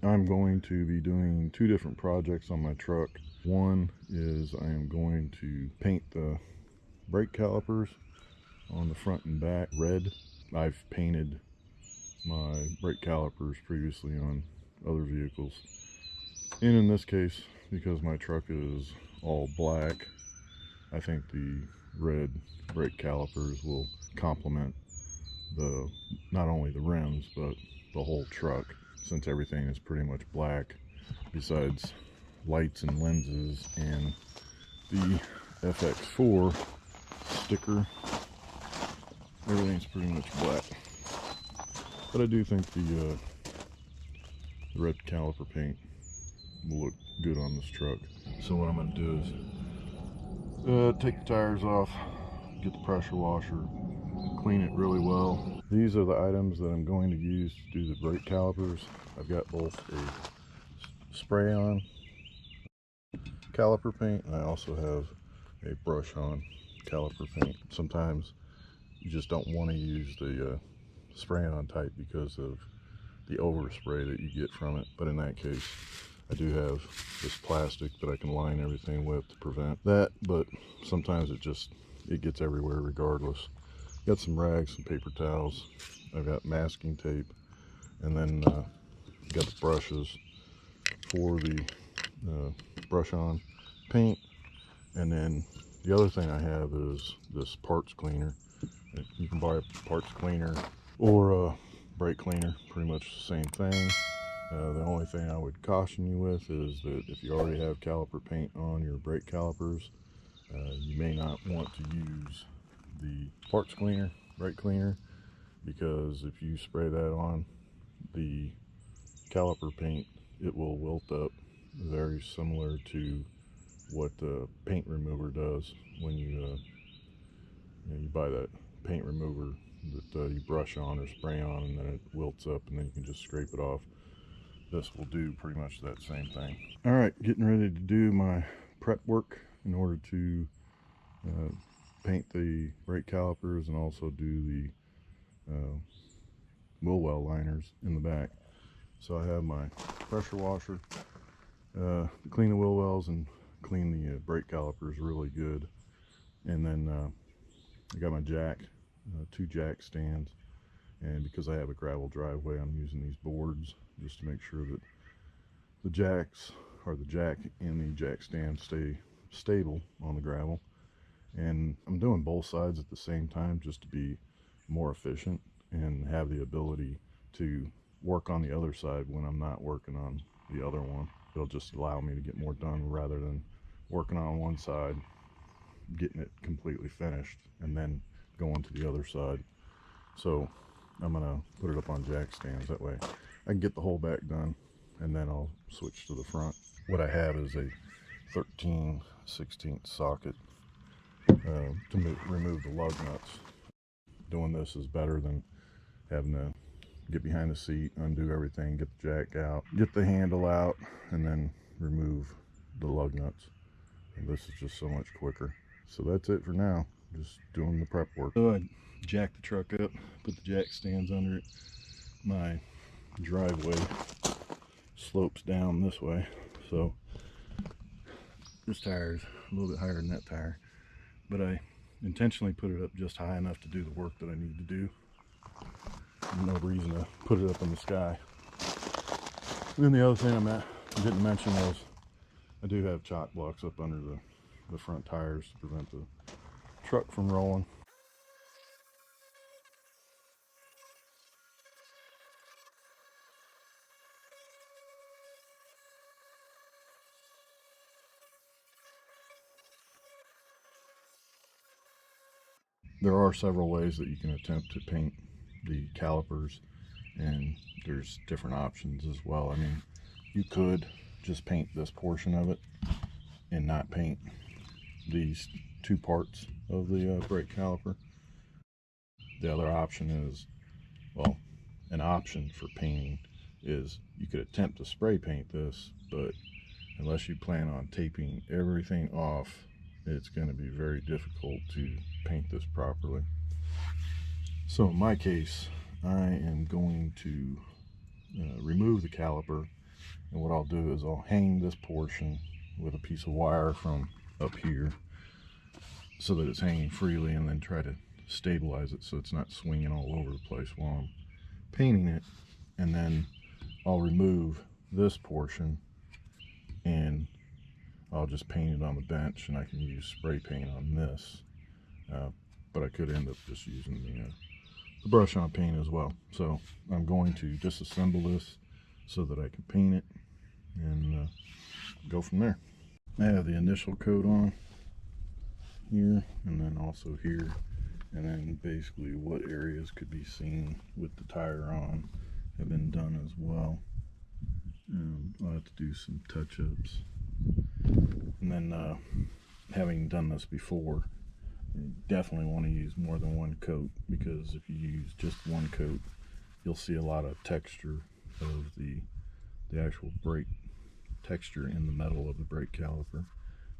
I'm going to be doing two different projects on my truck. One is I am going to paint the brake calipers on the front and back red. I've painted my brake calipers previously on other vehicles, and in this case, because my truck is all black, I think the red brake calipers will complement not only the rims but the whole truck, since everything is pretty much black besides lights and lenses and the FX4 sticker. Everything's pretty much black, but I do think the red caliper paint will look good on this truck. So what I'm going to do is take the tires off, get the pressure washer, clean it really well. These are the items that I'm going to use to do the brake calipers. I've got both a spray-on caliper paint, and I also have a brush-on caliper paint. Sometimes you just don't want to use the spray-on type because of the overspray that you get from it, but in that case I do have this plastic that I can line everything with to prevent that, but sometimes it gets everywhere regardless. Got some rags, some paper towels, I've got masking tape, and then got the brushes for the brush on paint. And then the other thing I have is this parts cleaner. You can buy a parts cleaner or a brake cleaner, pretty much the same thing. The only thing I would caution you with is that if you already have caliper paint on your brake calipers, you may not want to use the parts cleaner, brake cleaner, because if you spray that on the caliper paint, it will wilt up, very similar to what the paint remover does when you buy that paint remover that you brush on or spray on, and then it wilts up and then you can just scrape it off. This will do pretty much that same thing. All right, getting ready to do my prep work in order to paint the brake calipers and also do the wheel well liners in the back. So I have my pressure washer to clean the wheel wells and clean the brake calipers really good. And then I got my jack, two jack stands, and because I have a gravel driveway, I'm using these boards just to make sure that the jacks, or the jack and the jack stand, stay stable on the gravel. And I'm doing both sides at the same time just to be more efficient and have the ability to work on the other side when I'm not working on the other one. It'll just allow me to get more done rather than working on one side, getting it completely finished, and then going to the other side. So I'm gonna put it up on jack stands, that way I can get the whole back done, and then I'll switch to the front. What I have is a 13/16 socket to remove the lug nuts. Doing this is better than having to get behind the seat, undo everything, get the jack out, get the handle out, and then remove the lug nuts. And this is just so much quicker. So that's it for now, just doing the prep work. So I jacked the truck up, put the jack stands under it. My driveway slopes down this way, so this tire is a little bit higher than that tire, but I intentionally put it up just high enough to do the work that I need to do. No reason to put it up in the sky. And then the other thing I didn't mention was I do have chock blocks up under the front tires to prevent the truck from rolling. There are several ways that you can attempt to paint the calipers, and there's different options as well. I mean, you could just paint this portion of it and not paint these two parts of the brake caliper. The other option is, well, an option for painting is you could attempt to spray paint this, but unless you plan on taping everything off, it's going to be very difficult to paint this properly. So in my case, I am going to remove the caliper And what I'll do is I'll hang this portion with a piece of wire from up here so that it's hanging freely, and then try to stabilize it so it's not swinging all over the place while I'm painting it. And then I'll remove this portion and I'll just paint it on the bench, and I can use spray paint on this, but I could end up just using the brush on paint as well. So I'm going to disassemble this so that I can paint it and go from there. I have the initial coat on here, and then also here, and then basically what areas could be seen with the tire on have been done as well. I'll have to do some touch-ups. And then having done this before, you definitely want to use more than one coat, because if you use just one coat, you'll see a lot of texture of the actual brake texture in the metal of the brake caliper.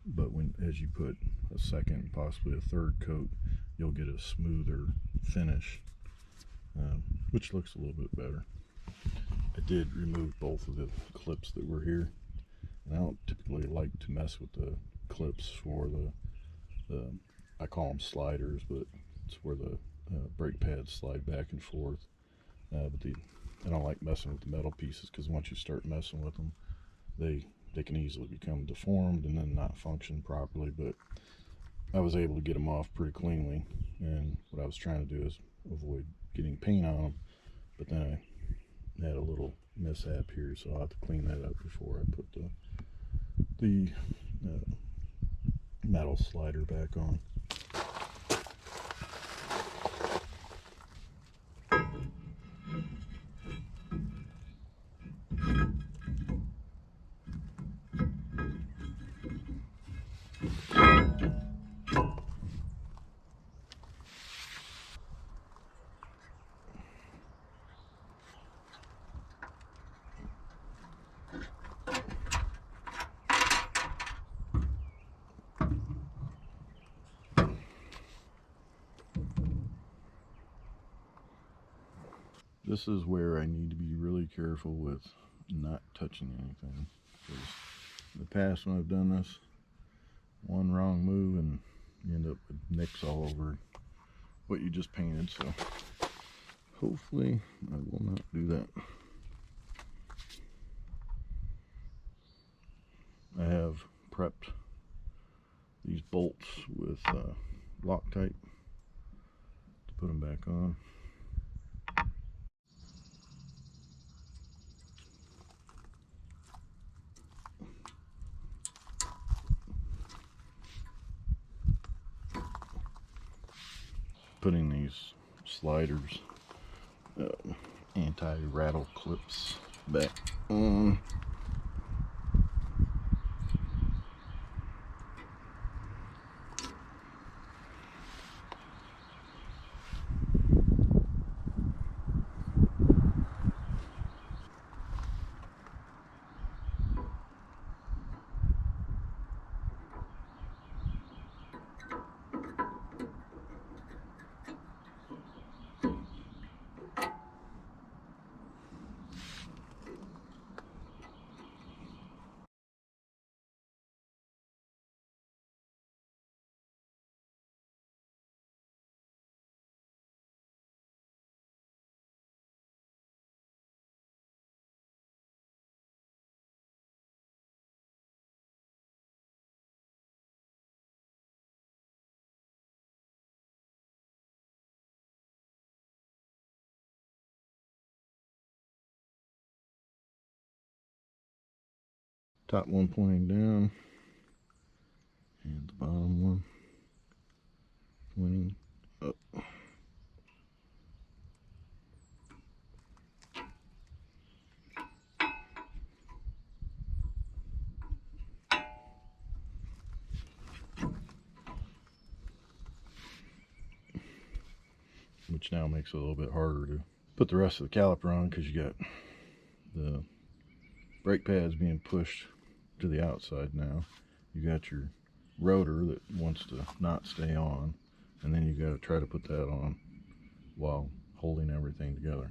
But as you put a second, possibly a third coat, you'll get a smoother finish, which looks a little bit better. I did remove both of the clips that were here, and I don't typically like to mess with the clips for the I call them sliders, but it's where the brake pads slide back and forth. But I don't like messing with the metal pieces, because once you start messing with them, they can easily become deformed and then not function properly. But I was able to get them off pretty cleanly, and what I was trying to do is avoid getting paint on them. But then I had a little mishap here, so I'll have to clean that up before I put the metal slider back on. This is where I need to be really careful with not touching anything, because in the past when I've done this, one wrong move and you end up with nicks all over what you just painted. So hopefully I will not do that. I have prepped these bolts with Loctite to put them back on. Putting these sliders, anti-rattle clips back on. Top one pointing down, and the bottom one pointing up. Which now makes it a little bit harder to put the rest of the caliper on, because you got the brake pads being pushed to the outside now. You got your rotor that wants to not stay on, and then you got to try to put that on while holding everything together.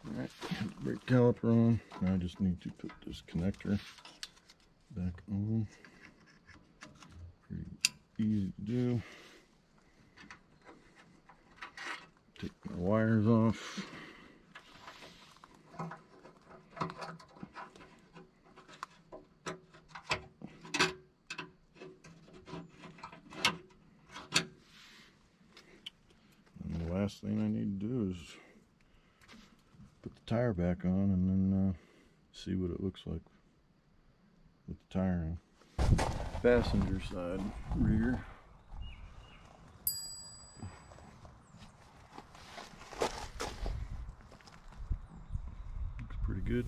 Alright, brake caliper on. Now I just need to put this connector back on. Pretty easy to do. Take my wires off. And the last thing I need to do is put the tire back on and then see what it looks like with the tire in. Passenger side rear. Looks pretty good.